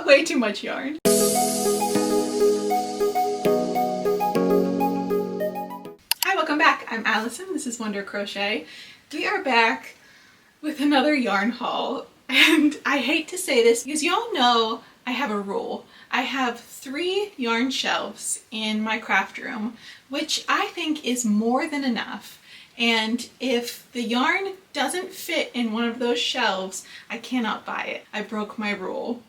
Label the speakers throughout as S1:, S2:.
S1: bought way too much yarn. Hi, welcome back. I'm Allison. This is Wonder Crochet. We are back with another yarn haul. And I hate to say this because y'all know I have a rule. I have 3 yarn shelves in my craft room, which I think is more than enough. And if the yarn doesn't fit in one of those shelves, I cannot buy it. I broke my rule.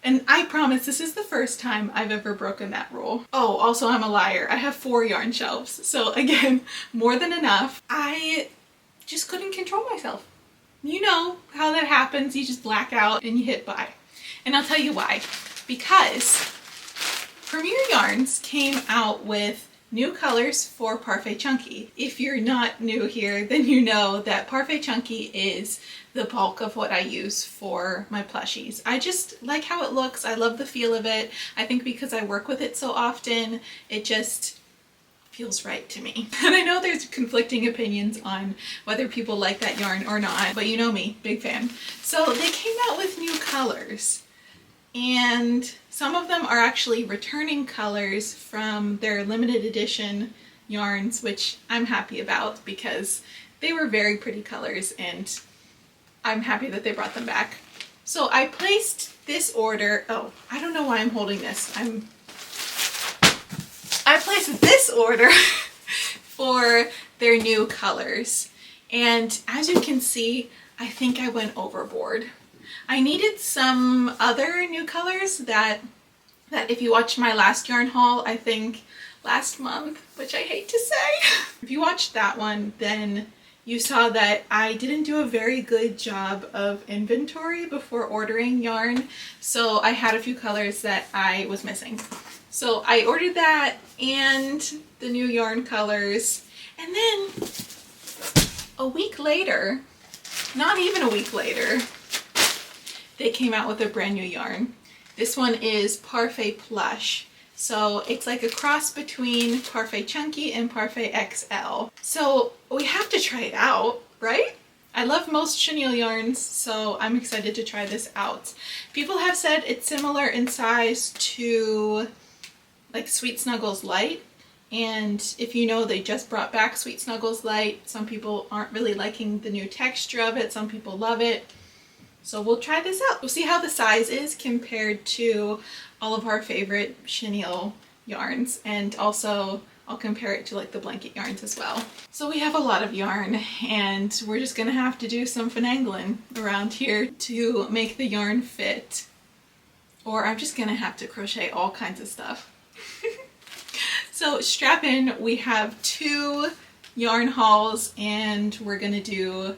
S1: And I promise this is the first time I've ever broken that rule. Oh, also I'm a liar. I have 4 yarn shelves. So again, more than enough. I just couldn't control myself. You know how that happens. You just black out and you hit buy. And I'll tell you why. Because Premier Yarns came out with new colors for Parfait Chunky. If you're not new here, then you know that Parfait Chunky is the bulk of what I use for my plushies. I just like how it looks. I love the feel of it. I think because I work with it so often, it just feels right to me. And I know there's conflicting opinions on whether people like that yarn or not, but you know me, big fan. So they came out with new colors. And some of them are actually returning colors from their limited edition yarns, which I'm happy about because they were very pretty colors and I'm happy that they brought them back. So I placed this order. Oh, I don't know why I'm holding this. I placed this order for their new colors. And as you can see, I think I went overboard. I needed some other new colors that if you watched my last yarn haul, I think last month, which I hate to say. If you watched that one, then you saw that I didn't do a very good job of inventory before ordering yarn. So I had a few colors that I was missing. So I ordered that and the new yarn colors. And then a week later, not even a week later, they came out with a brand new yarn. This one is Parfait Plush. So it's like a cross between Parfait Chunky and Parfait XL. So we have to try it out, right? I love most chenille yarns, so I'm excited to try this out. People have said it's similar in size to like Sweet Snuggles Light. And if you know, they just brought back Sweet Snuggles Light. Some people aren't really liking the new texture of it. Some people love it. So we'll try this out. We'll see how the size is compared to all of our favorite chenille yarns, and also I'll compare it to like the blanket yarns as well. So we have a lot of yarn and we're just gonna have to do some finagling around here to make the yarn fit, or I'm just gonna have to crochet all kinds of stuff. So strap in, we have 2 yarn hauls and we're gonna do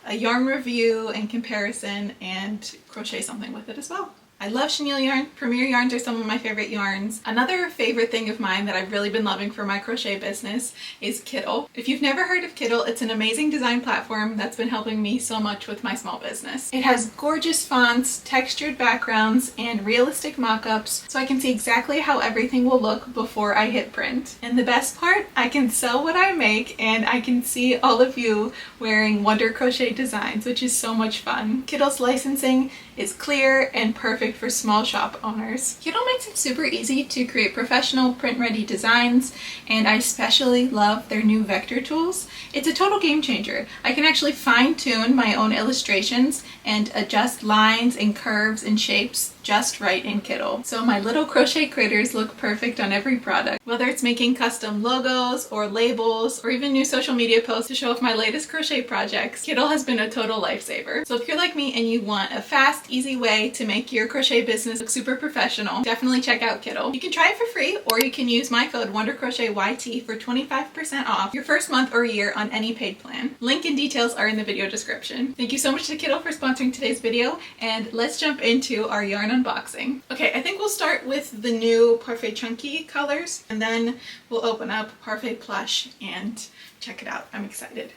S1: a yarn review and comparison and crochet something with it as well. I love chenille yarn. Premier yarns are some of my favorite yarns. Another favorite thing of mine that I've really been loving for my crochet business is Kittl. If you've never heard of Kittl, it's an amazing design platform that's been helping me so much with my small business. It has gorgeous fonts, textured backgrounds, and realistic mock-ups, so I can see exactly how everything will look before I hit print. And the best part, I can sell what I make and I can see all of you wearing Wonder Crochet designs, which is so much fun. Kittl's licensing is clear and perfect for small shop owners. Kittl makes it super easy to create professional print-ready designs, and I especially love their new vector tools. It's a total game changer. I can actually fine-tune my own illustrations and adjust lines and curves and shapes just right in Kittl. So my little crochet critters look perfect on every product. Whether it's making custom logos or labels or even new social media posts to show off my latest crochet projects, Kittl has been a total lifesaver. So if you're like me and you want a fast, easy way to make your crochet business look super professional, definitely check out Kittl. You can try it for free, or you can use my code WonderCrochetYT for 25% off your first month or year on any paid plan. Link and details are in the video description. Thank you so much to Kittl for sponsoring today's video, and let's jump into our yarn unboxing. Okay, I think we'll start with the new Parfait Chunky colors, and then we'll open up Parfait Plush and check it out. I'm excited.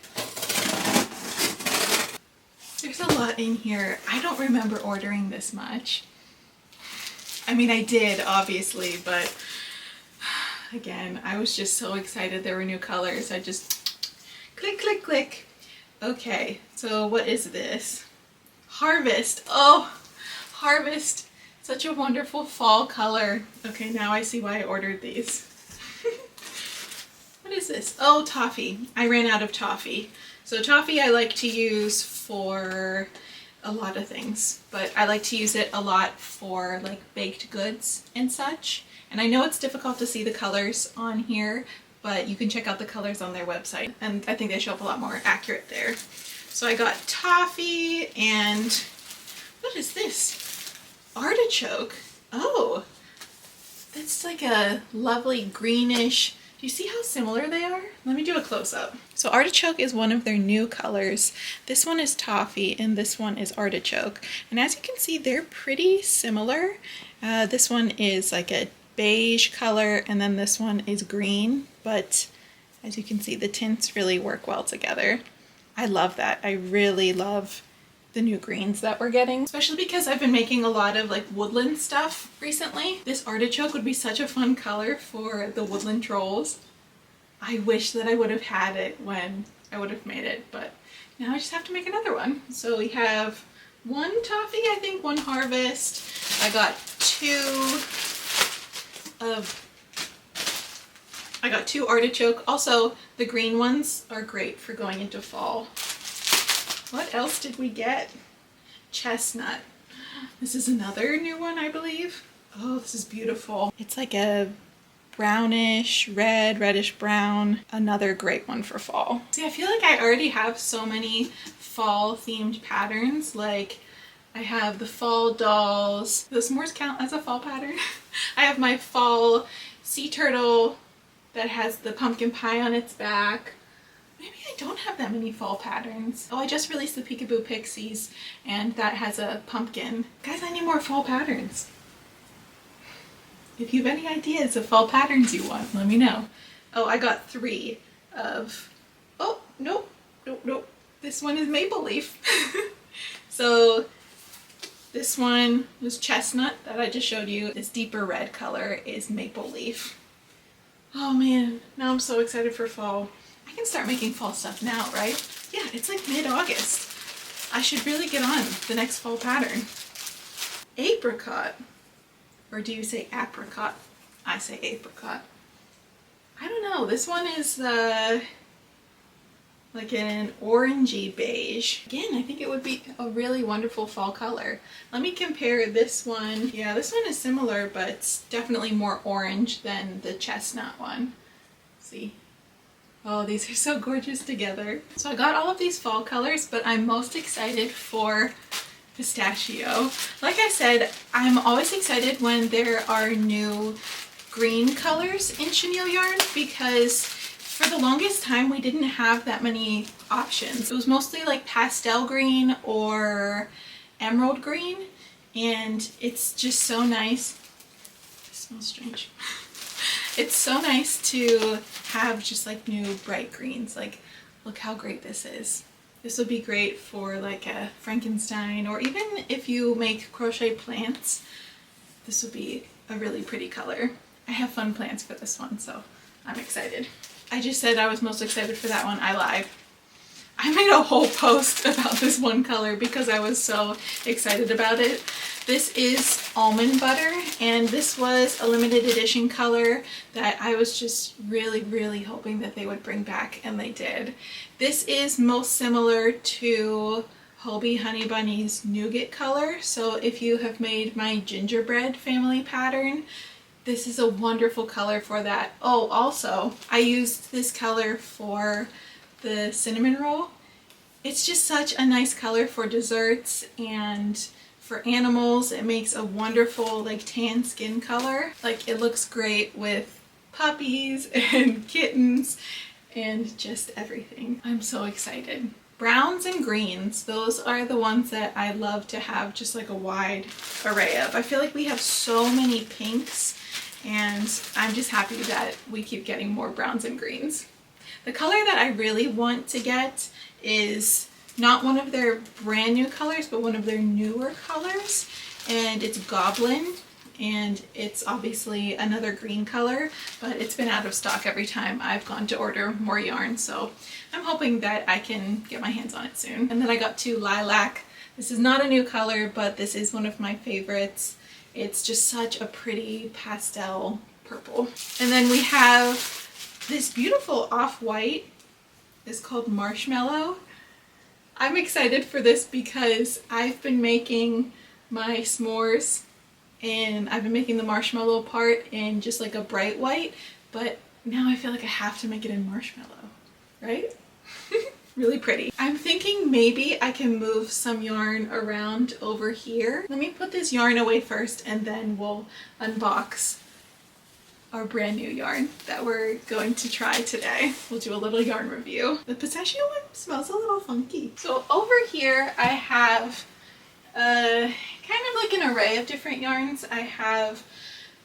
S1: There's a lot in here. I don't remember ordering this much. I mean, I did, obviously, but again, I was just so excited there were new colors. I just click, click, click. Okay, so what is this? Harvest. Oh, Harvest Such a wonderful fall color. Okay, now I see why I ordered these. What is this? Oh, toffee. I ran out of toffee. So toffee I like to use for a lot of things, but I like to use it a lot for like baked goods and such. And I know it's difficult to see the colors on here, but you can check out the colors on their website, and I think they show up a lot more accurate there. So I got toffee, and what is this? Artichoke. Oh, that's like a lovely greenish. Do you see how similar they are? Let me do a close-up. So artichoke is one of their new colors. This one is toffee and this one is artichoke. And as you can see, they're pretty similar. This one is like a beige color and then this one is green, but as you can see, the tints really work well together. I love that. I really love the new greens that we're getting, especially because I've been making a lot of like woodland stuff recently. This artichoke would be such a fun color for the woodland trolls. I wish that I would have had it when I would have made it, but now I just have to make another one. So we have one toffee, I think, one harvest. I got two artichoke. Also, the green ones are great for going into fall. What else did we get? Chestnut. This is another new one, I believe. Oh, this is beautiful. It's like a brownish, reddish brown. Another great one for fall. See, I feel like I already have so many fall themed patterns. Like I have the fall dolls. Does s'mores count as a fall pattern? I have my fall sea turtle that has the pumpkin pie on its back. Maybe I don't have that many fall patterns. Oh, I just released the Peekaboo Pixies and that has a pumpkin. Guys, I need more fall patterns. If you have any ideas of fall patterns you want, let me know. Oh, I got 3 of, oh, nope. This one is maple leaf. So this one was chestnut that I just showed you. This deeper red color is maple leaf. Oh man, now I'm so excited for fall. I can start making fall stuff now, right? Yeah, it's like mid-August. I should really get on the next fall pattern. Apricot. Or do you say apricot? I say apricot. I don't know. This one is like an orangey beige. Again, I think it would be a really wonderful fall color. Let me compare this one. Yeah, this one is similar, but it's definitely more orange than the chestnut one. See? Oh, these are so gorgeous together. So I got all of these fall colors, but I'm most excited for pistachio. Like I said, I'm always excited when there are new green colors in chenille yarn because for the longest time we didn't have that many options. It was mostly like pastel green or emerald green, and it's just so nice. It smells strange. It's so nice to have just like new bright greens. Like, look how great this is. This would be great for like a Frankenstein, or even if you make crochet plants, this would be a really pretty color. I have fun plans for this one, so I'm excited. I just said I was most excited for that one. I lied. I made a whole post about this one color because I was so excited about it. This is almond butter, and this was a limited edition color that I was just really hoping that they would bring back, and they did. This is most similar to Hobie Honey Bunny's nougat color, so if you have made my gingerbread family pattern, this is a wonderful color for that. Oh, also, I used this color for the cinnamon roll. It's just such a nice color for desserts and for animals. It makes a wonderful like tan skin color. Like, it looks great with puppies and kittens and just everything. I'm so excited. Browns and greens, those are the ones that I love to have just like a wide array of. I feel like we have so many pinks, and I'm just happy that we keep getting more browns and greens. The color that I really want to get is not one of their brand new colors, but one of their newer colors, and it's Goblin, and it's obviously another green color, but it's been out of stock every time I've gone to order more yarn, so I'm hoping that I can get my hands on it soon. And then I got 2 Lilac. This is not a new color, but this is one of my favorites. It's just such a pretty pastel purple. And then we have this beautiful off-white. It's called Marshmallow. I'm excited for this because I've been making my s'mores and I've been making the marshmallow part in just like a bright white, but now I feel like I have to make it in marshmallow, right? Really pretty. I'm thinking maybe I can move some yarn around over here. Let me put this yarn away first and then we'll unbox our brand new yarn that we're going to try today. We'll do a little yarn review. The pistachio one smells a little funky. So over here I have kind of like an array of different yarns. I have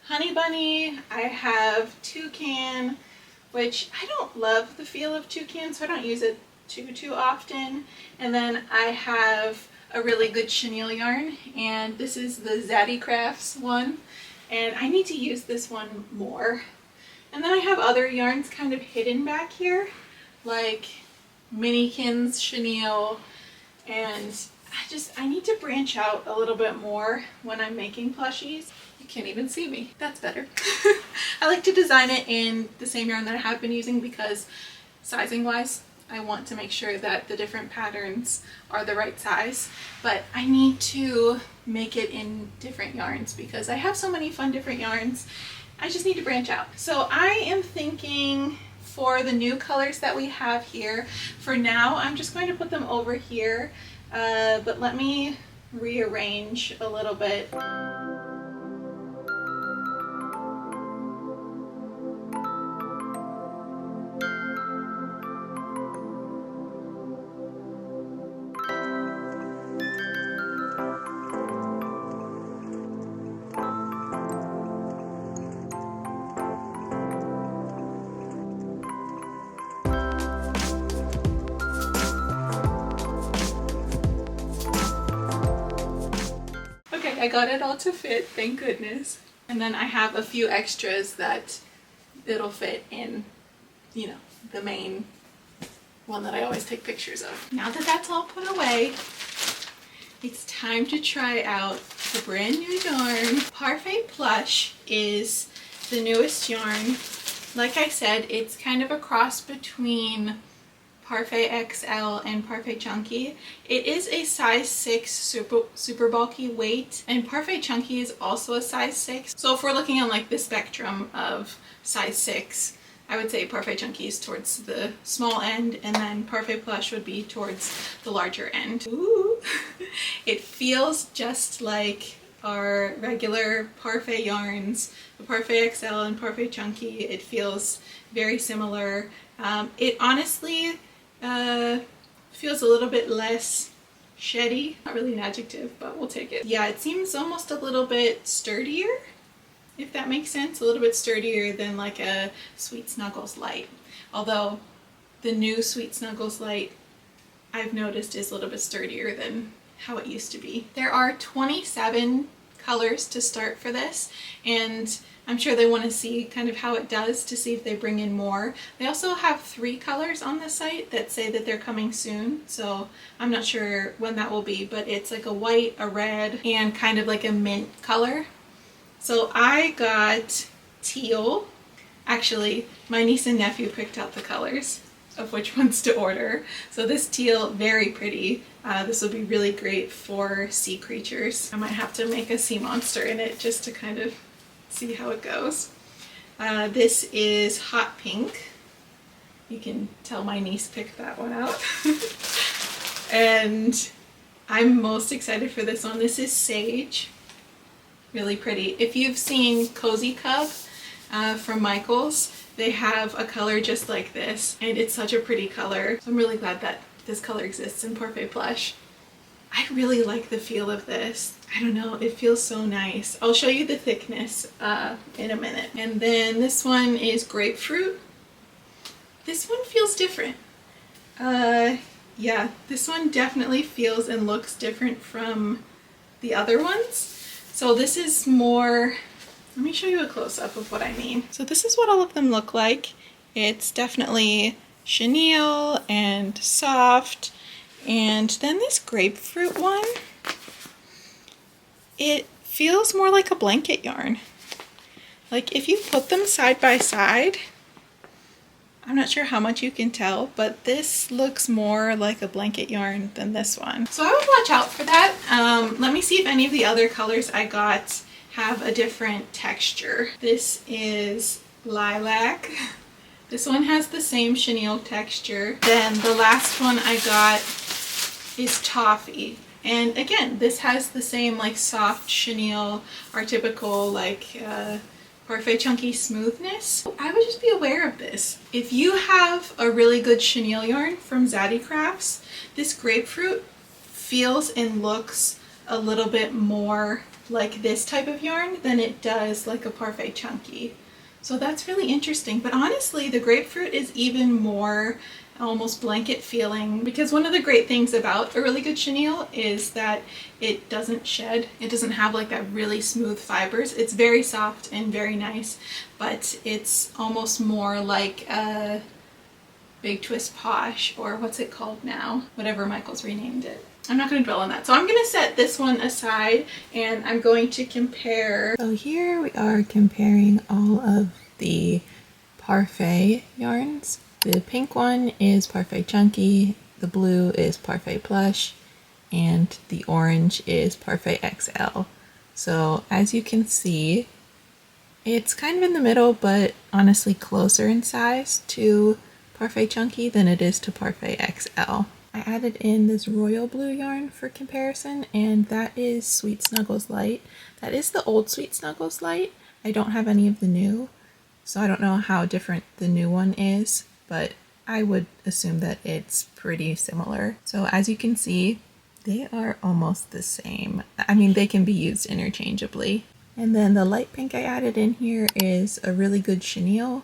S1: Honey Bunny, I have Toucan, which I don't love the feel of Toucan, so I don't use it too often. And then I have a really good chenille yarn, and this is the Zaddy Crafts one, and I need to use this one more. And then I have other yarns kind of hidden back here, like Minikins chenille, and I need to branch out a little bit more when I'm making plushies. You can't even see me. That's better. I like to design it in the same yarn that I have been using because sizing wise, I want to make sure that the different patterns are the right size, but I need to make it in different yarns because I have so many fun different yarns. I just need to branch out. So I am thinking for the new colors that we have here, for now I'm just going to put them over here, but let me rearrange a little bit. I got it all to fit, thank goodness. And then I have a few extras that it'll fit in, you know, the main one that I always take pictures of. Now that that's all put away, it's time to try out the brand new yarn. Parfait Plush is the newest yarn. Like I said, it's kind of a cross between Parfait XL and Parfait Chunky. It is a size 6 super bulky weight, and Parfait Chunky is also a size 6. So if we're looking on like the spectrum of size 6, I would say Parfait Chunky is towards the small end, and then Parfait Plush would be towards the larger end. Ooh. It feels just like our regular Parfait yarns, the Parfait XL and Parfait Chunky. It feels very similar. It honestly feels a little bit less sheddy. Not really an adjective, but we'll take it. Yeah, it seems almost a little bit sturdier, if that makes sense. A little bit sturdier than like a Sweet Snuggles Light. Although the new Sweet Snuggles Light, I've noticed, is a little bit sturdier than how it used to be. There are 27 colors to start for this, and I'm sure they want to see kind of how it does to see if they bring in more. They also have 3 colors on the site that say that they're coming soon, so I'm not sure when that will be, but it's like a white, a red, and kind of like a mint color. So I got teal. Actually, my niece and nephew picked out the colors of which ones to order. So this teal, very pretty. This will be really great for sea creatures. I might have to make a sea monster in it just to kind of see how it goes. This is hot pink. You can tell my niece picked that one out. And I'm most excited for this one. This is sage. Really pretty. If you've seen Cozy Cub from Michaels, they have a color just like this, and it's such a pretty color. So I'm really glad that this color exists in Parfait Plush. I really like the feel of this. I don't know, it feels so nice. I'll show you the thickness in a minute. And then this one is grapefruit. This one feels different. Yeah, this one definitely feels and looks different from the other ones. So this is more, let me show you a close-up of what I mean. So this is what all of them look like. It's definitely chenille and soft. And then this grapefruit one, it feels more like a blanket yarn. Like if you put them side by side, I'm not sure how much you can tell, but this looks more like a blanket yarn than this one. So I would watch out for that. Let me see if any of the other colors I got have a different texture. This is lilac. This one has the same chenille texture. Then the last one I got is toffee. And again, this has the same like soft chenille, our typical like Parfait chunky smoothness. I would just be aware of this. If you have a really good chenille yarn from Zaddy Crafts, this grapefruit feels and looks a little bit more like this type of yarn than it does like a Parfait chunky. So that's really interesting. But honestly, the grapefruit is even more almost blanket feeling, because one of the great things about a really good chenille is that it doesn't shed. It doesn't have like that really smooth fibers. It's very soft and very nice, but it's almost more like a Big Twist Posh, or what's it called now? Whatever Michael's renamed it. I'm not going to dwell on that. So I'm going to set this one aside and I'm going to compare. So here we are comparing all of the Parfait yarns. The pink one is Parfait Chunky, the blue is Parfait Plush, and the orange is Parfait XL. So as you can see, it's kind of in the middle, but honestly closer in size to Parfait Chunky than it is to Parfait XL. I added in this royal blue yarn for comparison, and that is Sweet Snuggles Light. That is the old Sweet Snuggles Light. I don't have any of the new, so I don't know how different the new one is, but I would assume that it's pretty similar. So as you can see, they are almost the same. I mean, they can be used interchangeably. And then the light pink I added in here is a really good chenille,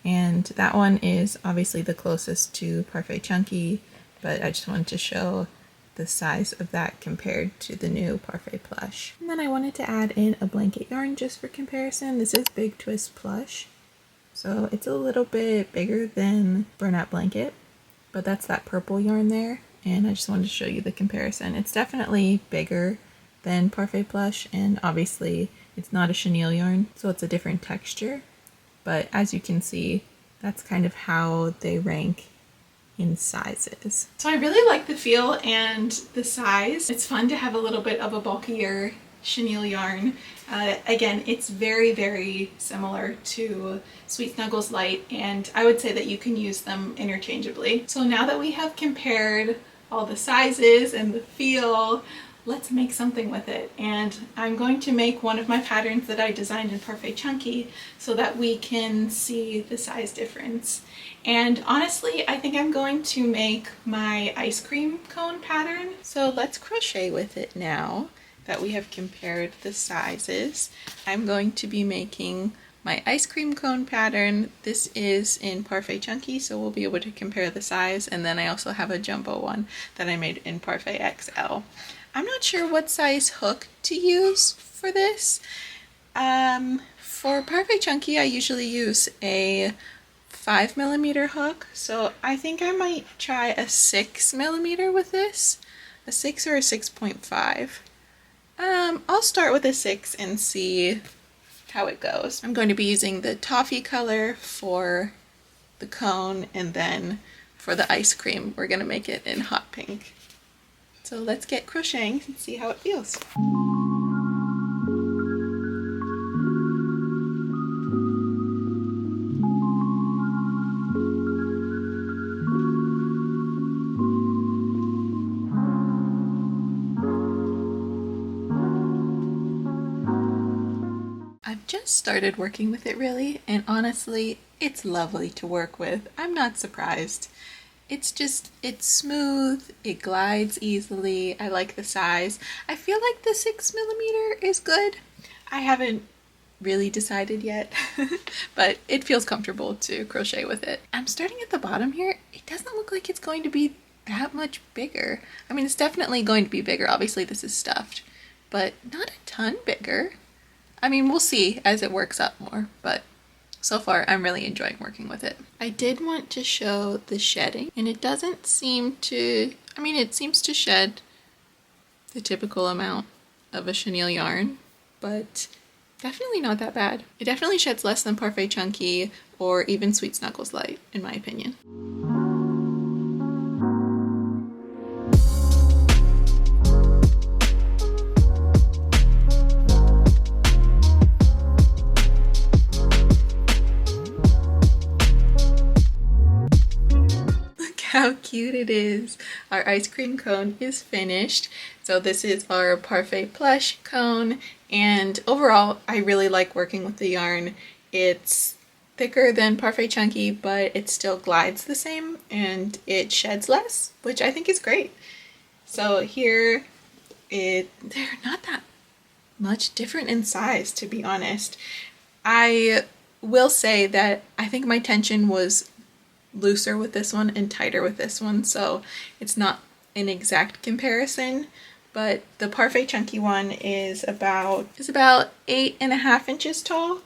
S1: and that one is obviously the closest to Parfait Chunky, but I just wanted to show the size of that compared to the new Parfait Plush. And then I wanted to add in a blanket yarn just for comparison. This is Big Twist Plush. So it's a little bit bigger than Burnout Blanket, but that's that purple yarn there, and I just wanted to show you the comparison. It's definitely bigger than Parfait Plush, and obviously it's not a chenille yarn, so it's a different texture, but as you can see, that's kind of how they rank in sizes. So I really like the feel and the size. It's fun to have a little bit of a bulkier chenille yarn. Again, it's very, very similar to Sweet Snuggles Light, and I would say that you can use them interchangeably. So now that we have compared all the sizes and the feel, let's make something with it. And I'm going to make one of my patterns that I designed in Parfait Chunky so that we can see the size difference. And honestly, I think I'm going to make my ice cream cone pattern. So let's crochet with it now that we have compared the sizes. I'm going to be making my ice cream cone pattern. This is in Parfait Chunky, so we'll be able to compare the size, and then I also have a jumbo one that I made in Parfait XL. I'm not sure what size hook to use for this. For Parfait Chunky, I usually use a 5mm hook, so I think I might try a 6mm with this, a 6 or a 6.5. I'll start with a 6 and see how it goes. I'm going to be using the toffee color for the cone, and then for the ice cream, we're going to make it in hot pink. So let's get crocheting and see how it feels. I've just started working with it really, and honestly, it's lovely to work with. I'm not surprised. It's smooth, it glides easily, I like the size. I feel like the 6mm is good. I haven't really decided yet, but it feels comfortable to crochet with it. I'm starting at the bottom here. It doesn't look like it's going to be that much bigger. I mean, it's definitely going to be bigger. Obviously this is stuffed, but not a ton bigger. I mean, we'll see as it works up more, but so far I'm really enjoying working with it. I did want to show the shedding, and it doesn't seem to, it seems to shed the typical amount of a chenille yarn, but definitely not that bad. It definitely sheds less than Parfait Chunky or even Sweet Snuggles Light, in my opinion. How cute it is. Our ice cream cone is finished. So this is our Parfait Plush cone, and overall I really like working with the yarn. It's thicker than Parfait Chunky, but it still glides the same and it sheds less, which I think is great. So here they're not that much different in size, to be honest. I will say that I think my tension was looser with this one and tighter with this one, so it's not an exact comparison, but the Parfait Chunky one is about 8.5 inches tall,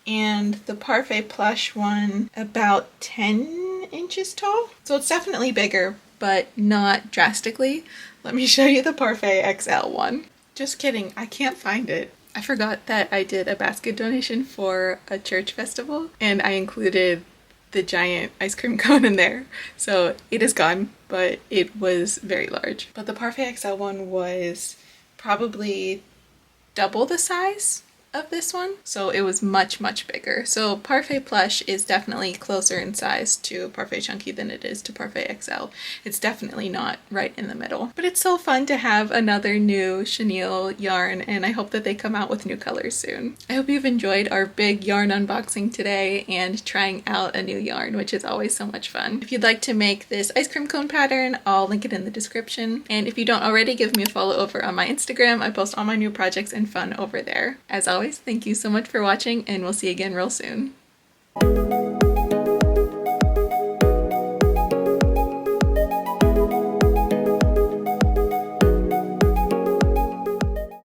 S1: and the Parfait Plush one about 10 inches tall. So it's definitely bigger, but not drastically. Let me show you the Parfait XL one. Just kidding, I can't find it. I forgot that I did a basket donation for a church festival, and I included the giant ice cream cone in there. So it is gone, but it was very large. But the Parfait XL one was probably double the size of this one, so it was much bigger. So Parfait Plush is definitely closer in size to Parfait Chunky than it is to Parfait XL. It's definitely not right in the middle. But it's so fun to have another new chenille yarn, and I hope that they come out with new colors soon. I hope you've enjoyed our big yarn unboxing today and trying out a new yarn, which is always so much fun. If you'd like to make this ice cream cone pattern, I'll link it in the description. And if you don't already, give me a follow over on my Instagram. I post all my new projects and fun over there. As always, thank you so much for watching, and we'll see you again real soon.